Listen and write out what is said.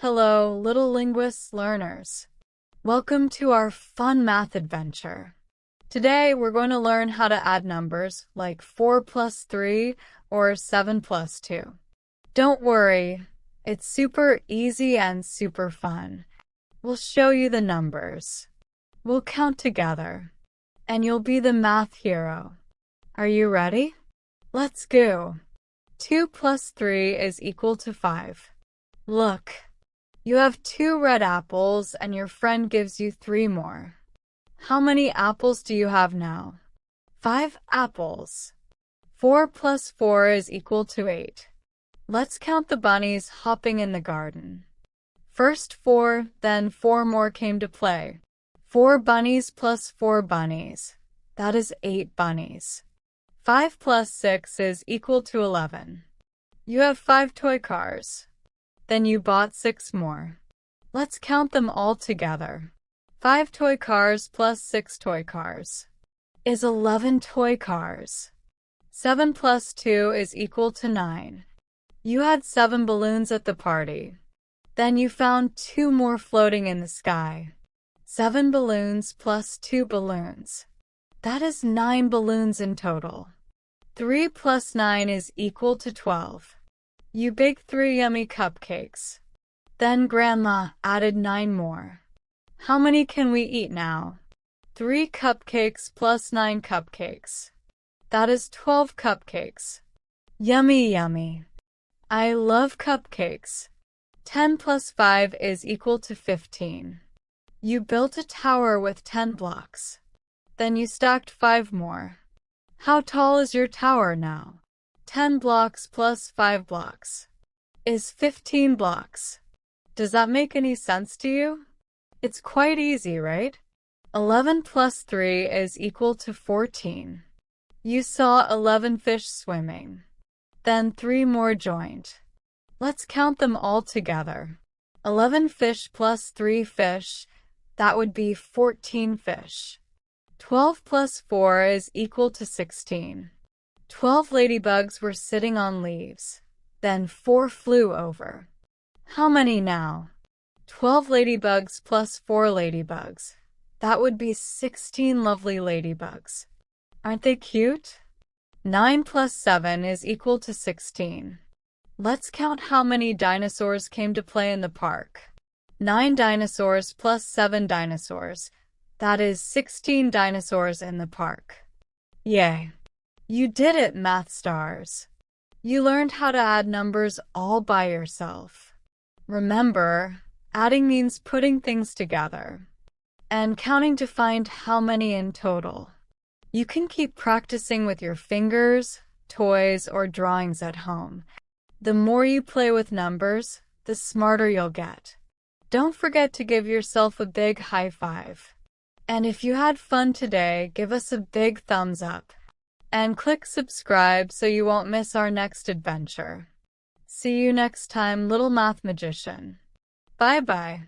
Hello, little linguists learners. Welcome to our fun math adventure. Today, we're going to learn how to add numbers like 4 plus 3 or 7 plus 2. Don't worry, it's super easy and super fun. We'll show you the numbers. We'll count together, and you'll be the math hero. Are you ready? Let's go. 2 plus 3 is equal to 5. Look, you have 2 red apples and your friend gives you 3 more. How many apples do you have now? 5 apples. 4 plus 4 is equal to 8. Let's count the bunnies hopping in the garden. First 4, then 4 more came to play. 4 bunnies plus 4 bunnies. That is 8 bunnies. 5 plus 6 is equal to 11. You have 5 toy cars. Then you bought 6 more. Let's count them all together. 5 toy cars plus 6 toy cars is 11 toy cars. 7 plus 2 is equal to 9. You had 7 balloons at the party. Then you found 2 more floating in the sky. 7 balloons plus 2 balloons. That is 9 balloons in total. 3 plus 9 is equal to 12. You baked 3 yummy cupcakes. Then Grandma added 9 more. How many can we eat now? 3 cupcakes plus 9 cupcakes. That is 12 cupcakes. Yummy, yummy. I love cupcakes. 10 plus 5 is equal to 15. You built a tower with 10 blocks. Then you stacked 5 more. How tall is your tower now? 10 blocks plus 5 blocks is 15 blocks. Does that make any sense to you? It's quite easy, right? 11 plus 3 is equal to 14. You saw 11 fish swimming. Then 3 more joined. Let's count them all together. 11 fish plus 3 fish, that would be 14 fish. 12 plus 4 is equal to 16. 12 ladybugs were sitting on leaves. Then 4 flew over. How many now? 12 ladybugs plus 4 ladybugs. That would be 16 lovely ladybugs. Aren't they cute? 9 plus 7 is equal to 16. Let's count how many dinosaurs came to play in the park. 9 dinosaurs plus 7 dinosaurs. That is 16 dinosaurs in the park. Yay! You did it, math stars. You learned how to add numbers all by yourself. Remember, adding means putting things together and counting to find how many in total. You can keep practicing with your fingers, toys, or drawings at home. The more you play with numbers, the smarter you'll get. Don't forget to give yourself a big high five. And if you had fun today, give us a big thumbs up. And click subscribe so you won't miss our next adventure. See you next time, little math magician. Bye-bye.